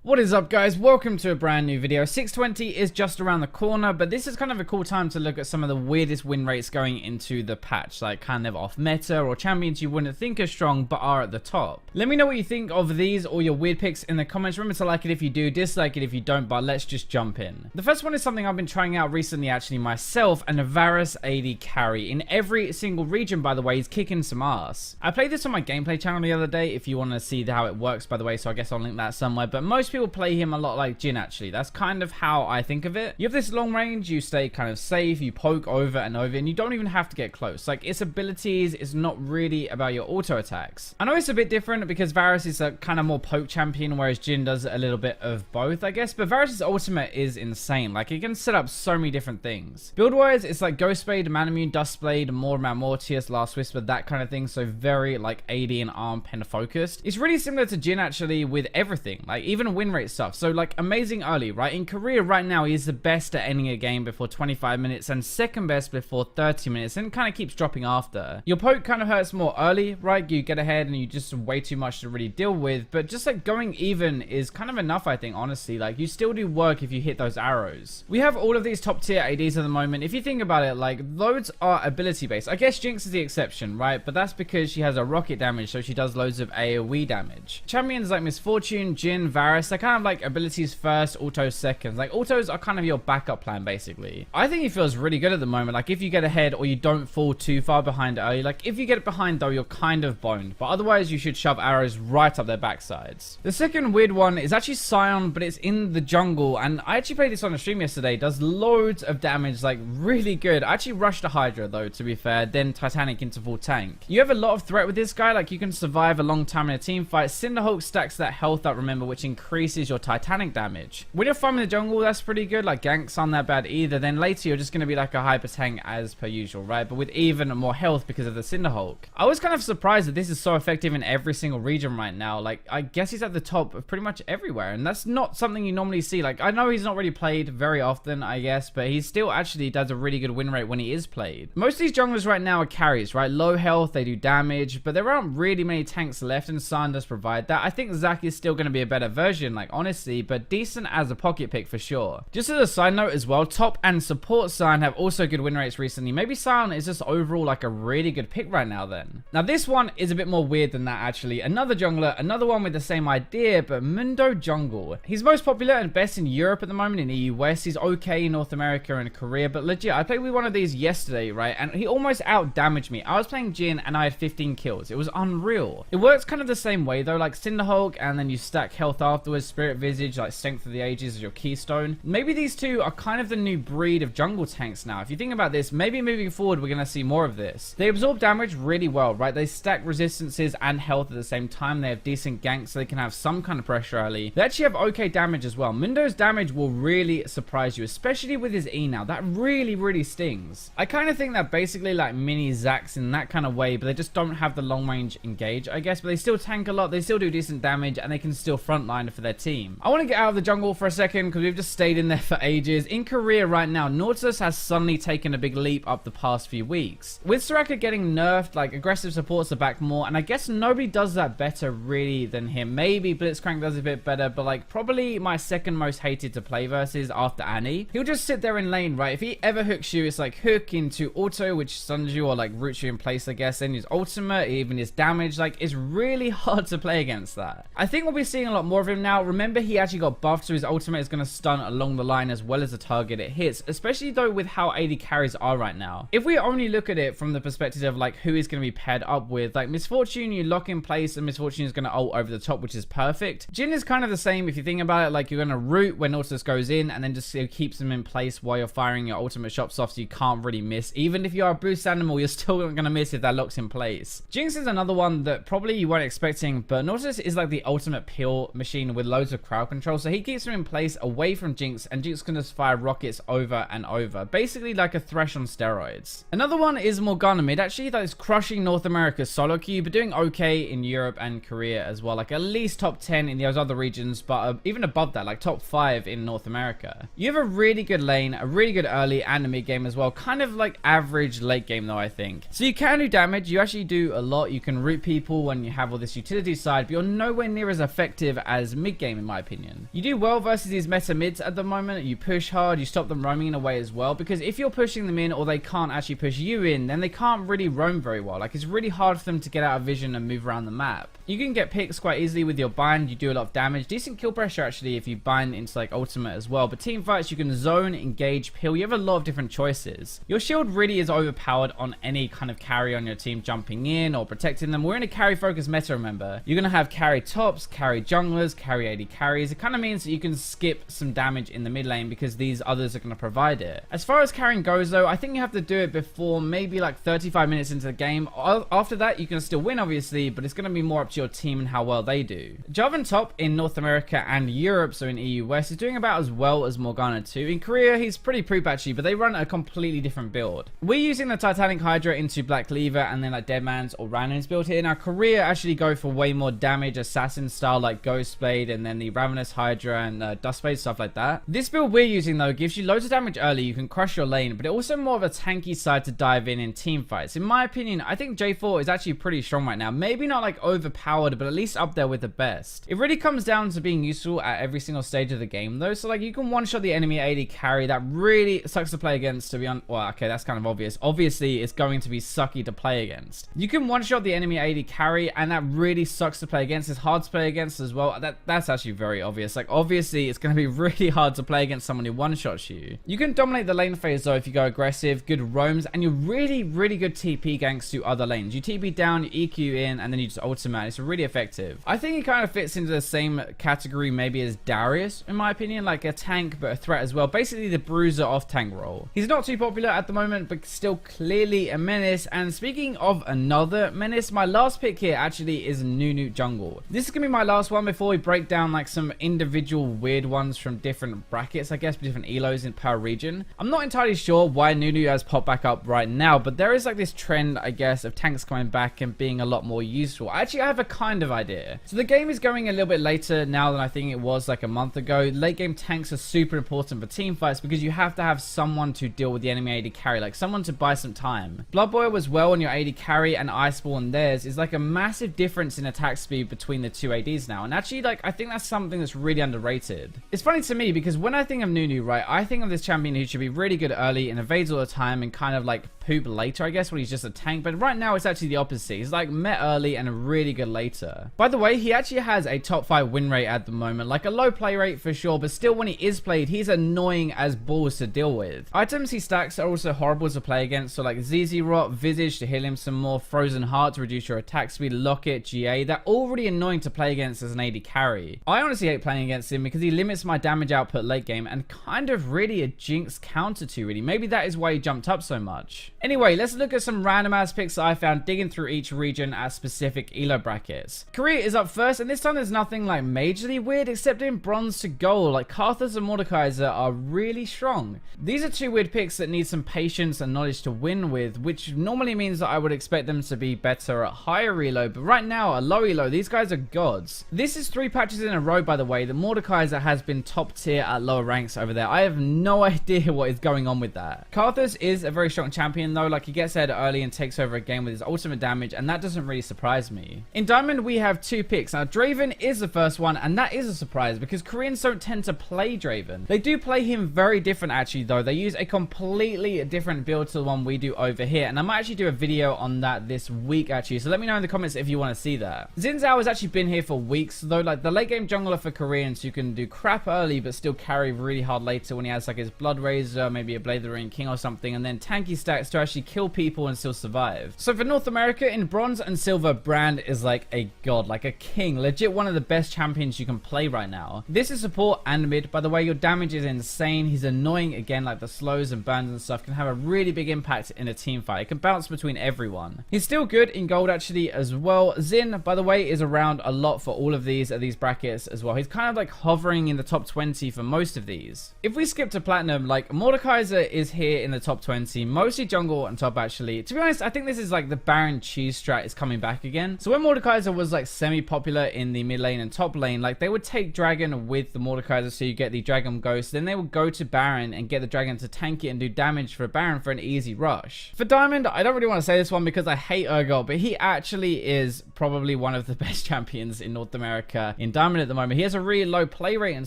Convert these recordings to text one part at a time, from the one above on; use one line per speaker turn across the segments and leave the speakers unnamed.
What is up, guys? Welcome to a brand new video. 620 is just around the corner, but this is kind of a cool time to look at some of the weirdest win rates going into the patch, like kind of off meta or champions you wouldn't think are strong but are at the top. Let me know what you think of these or your weird picks in the comments. Remember to like it if you do, dislike it if you don't, but let's just jump in. The first one is something I've been trying out recently actually myself, and a Varus AD carry. In every single region, by the way, he's kicking some ass. I played this on my gameplay channel the other day if you want to see how it works, by the way, so I guess I'll link that somewhere, but most people play him a lot like Jhin actually. That's kind of how I think of it. You have this long range, you stay kind of safe, you poke over and over, and you don't even have to get close. Like, its abilities is not really about your auto attacks. I know it's a bit different because Varus is a kind of more poke champion, whereas Jhin does a little bit of both, I guess, but Varus's ultimate is insane. Like, it can set up so many different things. Build wise, it's like Ghost Blade, Manamune, Dust Blade, more Mortius, Last Whisper, that kind of thing, so very like AD and ARM pen focused. It's really similar to Jhin actually with everything, like even win rate stuff. So like amazing early, right? In career right now, he is the best at ending a game before 25 minutes and second best before 30 minutes, and kind of keeps dropping after. Your poke kind of hurts more early, right? You get ahead and you just way too much to really deal with, but just like going even is kind of enough, I think, honestly. Like, you still do work if you hit those arrows. We have all of these top tier ADs at the moment. If you think about it, like, loads are ability based. I guess Jinx is the exception, right? But that's because she has a rocket damage, so she does loads of AoE damage. Champions like Misfortune, Jhin, Varus, they're kind of like abilities first, autos seconds. Like, autos are kind of your backup plan, basically. I think he feels really good at the moment. Like, if you get ahead or you don't fall too far behind early, like if you get behind though, you're kind of boned, but otherwise you should shove arrows right up their backsides. The second weird one is actually Sion, but it's in the jungle, and I actually played this on a stream yesterday. Does loads of damage, like really good. I actually rushed a Hydra though, to be fair, then Titanic into full tank. You have a lot of threat with this guy. Like, you can survive a long time in a team fight. Cinderhulk stacks that health up, remember, which increases your Titanic damage. When you're farming the jungle, that's pretty good. Like, ganks aren't that bad either. Then later you're just going to be like a hyper tank as per usual, right? But with even more health because of the Cinderhulk. I was kind of surprised that this is so effective in every single region right now. Like, I guess he's at the top of pretty much everywhere, and that's not something you normally see. Like, I know he's not really played very often, I guess, but he still actually does a really good win rate when he is played. Most of these junglers right now are carries, right? Low health, they do damage, but there aren't really many tanks left, and Sion does provide that. I think Zac is still going to be a better version, like, honestly, but decent as a pocket pick for sure. Just as a side note as well, top and support Sion have also good win rates recently. Maybe Sion is just overall like a really good pick right now then. Now this one is a bit more weird than that actually. Another jungler, another one with the same idea, but Mundo Jungle. He's most popular and best in Europe at the moment, in EU West. He's okay in North America and Korea, but legit, I played with one of these yesterday, right? And he almost out damaged me. I was playing Jhin and I had 15 kills. It was unreal. It works kind of the same way though, like Cinderhulk, and then you stack health afterwards. Spirit Visage, like Strength of the Ages is your keystone. Maybe these two are kind of the new breed of jungle tanks now. If you think about this, maybe moving forward we're going to see more of this. They absorb damage really well, right? They stack resistances and health at the same time. They have decent ganks, so they can have some kind of pressure early. They actually have okay damage as well. Mundo's damage will really surprise you, especially with his E now. That really stings. I kind of think that basically like mini Zacs in that kind of way, but they just don't have the long range engage, I guess. But they still tank a lot, they still do decent damage, and they can still frontline for their team. I want to get out of the jungle for a second because we've just stayed in there for ages. In Korea right now, Nautilus has suddenly taken a big leap up the past few weeks. With Soraka getting nerfed, like aggressive supports are back more, and I guess nobody does that better really than him. Maybe Blitzcrank does a bit better, but like probably my second most hated to play versus after Annie. He'll just sit there in lane, right? If he ever hooks you, it's like hook into auto, which stuns you or like roots you in place, I guess. Then his ultimate, even his damage, like it's really hard to play against that. I think we'll be seeing a lot more of him now. Remember, he actually got buffed, so his ultimate is going to stun along the line as well as the target it hits, especially though with how AD carries are right now. If we only look at it from the perspective of like who is going to be paired up with, like Misfortune, you lock in place and Misfortune is going to ult over the top, which is perfect. Jhin is kind of the same if you think about it. Like, you're going to root when Nautilus goes in and then just keeps him in place while you're firing your ultimate shots off, so you can't really miss. Even if you are a boost animal, you're still going to miss if that locks in place. Jinx is another one that probably you weren't expecting, but Nautilus is like the ultimate peel machine with loads of crowd control, so he keeps him in place away from Jinx, and Jinx can just fire rockets over and over, basically like a Thresh on steroids. Another one is Morgana mid, actually, that is crushing North America's solo queue, but doing okay in Europe and Korea as well, like at least top 10 in those other regions, but even above that, like top 5 in North America. You have a really good lane, a really good early and a mid game as well, kind of like average late game though, I think. So you can do damage, you actually do a lot, you can root people when you have all this utility side, but you're nowhere near as effective as mid mid game in my opinion. You do well versus these meta mids at the moment. You push hard, you stop them roaming in a way as well, because if you're pushing them in or they can't actually push you in, then they can't really roam very well. Like, it's really hard for them to get out of vision and move around the map. You can get picks quite easily with your bind. You do a lot of damage, decent kill pressure actually if you bind into like ultimate as well, but team fights you can zone, engage, peel. You have a lot of different choices. Your shield really is overpowered on any kind of carry on your team jumping in or protecting them. We're in a carry focused meta, remember. You're going to have carry tops, carry junglers, carry AD carries. It kind of means that you can skip some damage in the mid lane because these others are going to provide it. As far as carrying goes though, I think you have to do it before maybe like 35 minutes into the game. After that you can still win obviously, but it's going to be more up to your team and how well they do. Jarvan top in North America and Europe, so in EU West, is doing about as well as Morgana 2. In Korea he's pretty poop actually, but they run a completely different build. We're using the Titanic Hydra into Black Cleaver and then like Deadman's or Random's build here. Now Korea actually go for way more damage, assassin style like Ghostblade and then the Ravenous Hydra and Dustblade, stuff like that. This build we're using though gives you loads of damage early, you can crush your lane, but it also more of a tanky side to dive in team fights. In my opinion, I think J4 is actually pretty strong right now. Maybe not like overpowered, but at least up there with the best. It really comes down to being useful at every single stage of the game though. So like you can one shot the enemy AD carry. That really sucks to play against, to be honest. Well, okay, that's kind of obvious. Obviously it's going to be sucky to play against. You can one shot the enemy AD carry and that really sucks to play against. It's hard to play against as well. That's actually very obvious. Like obviously it's going to be really hard to play against someone who one shots you. You can dominate the lane phase though if you go aggressive, good roams, and you're really good TP ganks to other lanes. You TP down, you EQ in, and then you just ultimate. It's really effective. I think it kind of fits into the same category maybe as Darius in my opinion, like a tank but a threat as well. Basically the bruiser off tank role. He's not too popular at the moment but still clearly a menace. And speaking of another menace, my last pick here actually is Nunu jungle. This is gonna be my last one before we break down like some individual weird ones from different brackets, I guess, different elos in per region. I'm not entirely sure why Nunu has popped back up right now, but there is like this trend, I guess, of tanks coming back and being a lot more useful. Actually, I have a kind of idea. So the game is going a little bit later now than I think it was like a month ago. Late game tanks are super important for team fights because you have to have someone to deal with the enemy AD carry, like someone to buy some time. Blood Boil as well on your AD carry and Iceball on theirs is like a massive difference in attack speed between the two ADs now. And actually, like, I think that's something that's really underrated. It's funny to me because when I think of Nunu, right, I think of this champion who should be really good early and evades all the time and kind of like poop later, I guess, when he's just a tank. But right now it's actually the opposite. He's like met early and really good later. By the way, he actually has a top 5 win rate at the moment, like a low play rate for sure, but still when he is played, he's annoying as balls to deal with. Items he stacks are also horrible to play against, so like ZZ Rot, Visage to heal him some more, Frozen Heart to reduce your attack speed, Locket, GA, they're already annoying to play against as an AD carry. I honestly hate playing against him because he limits my damage output late game and kind of really a jinx counter to really. Maybe that is why he jumped up so much. Anyway, let's look at some random ass picks that I found digging through each region at specific elo brackets. Korea is up first, and this time there's nothing like majorly weird except in bronze to gold. Like Karthus and Mordekaiser are really strong. These are two weird picks that need some patience and knowledge to win with, which normally means that I would expect them to be better at higher elo, but right now at low elo, these guys are gods. This is 3 patches in a row, by the way, that Mordekaiser has been top tier at lower ranks over there. I have no idea what is going on with that. Karthus is a very strong champion though, like he gets ahead early and takes over a game with his ultimate damage, and that doesn't really surprise me. In Diamond, we have 2 picks. Now, Draven is the first one, and that is a surprise because Koreans don't tend to play Draven. They do play him very different actually though. They use a completely different build to the one we do over here, and I might actually do a video on that this week actually, so let me know in the comments if you want to see that. Xin Zhao has actually been here for weeks though, like the late game jungler for Koreans who can do crap early but still carry really hard later when he has like his Blood Razor, maybe a Blade of the Ring King or something, and then tanky stacks to actually kill people and still survive. So for North America, in bronze and silver, Brand is like a god, like a king, legit one of the best champions you can play right now. This is support and mid, by the way. Your damage is insane. He's annoying again, like the slows and burns and stuff can have a really big impact in a team fight. It can bounce between everyone. He's still good in gold actually as well. Xin, by the way, is around a lot for all of these brackets as well. He's kind of like hovering in the top 20 for most of these. If we skip to platinum, like Mordekaiser is here in the top 20, mostly jungle and top actually. To be honest, I think this is like the Baron cheese strat is coming back again. So when Mordekaiser was like semi-popular in the mid lane and top lane, like they would take Dragon with the Mordekaiser, so you get the Dragon Ghost, then they would go to Baron and get the Dragon to tank it and do damage for a Baron for an easy rush. For Diamond, I don't really want to say this one because I hate Urgot, but he actually is probably one of the best champions in North America in Diamond. Diamond at the moment. He has a really low play rate and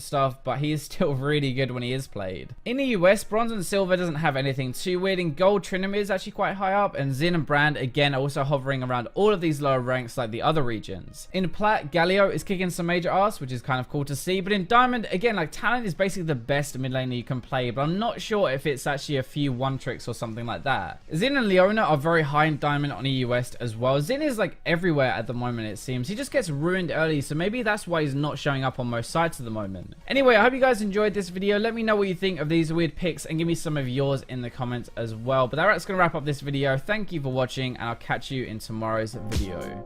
stuff, but he is still really good when he is played. In the US, Bronze and Silver doesn't have anything too weird. In Gold, Trinimir is actually quite high up, and Xin and Brand, again, are also hovering around all of these lower ranks like the other regions. In Plat, Galio is kicking some major ass, which is kind of cool to see, but in Diamond, again, like, Talent is basically the best mid laner you can play, but I'm not sure if it's actually a few one tricks or something like that. Xin and Leona are very high in Diamond on EU West as well. Xin is like everywhere at the moment, it seems. He just gets ruined early, so maybe that's why he's not showing up on most sites at the moment. Anyway, I hope you guys enjoyed this video. Let me know what you think of these weird picks and give me some of yours in the comments as well. But that's going to wrap up this video. Thank you for watching, and I'll catch you in tomorrow's video.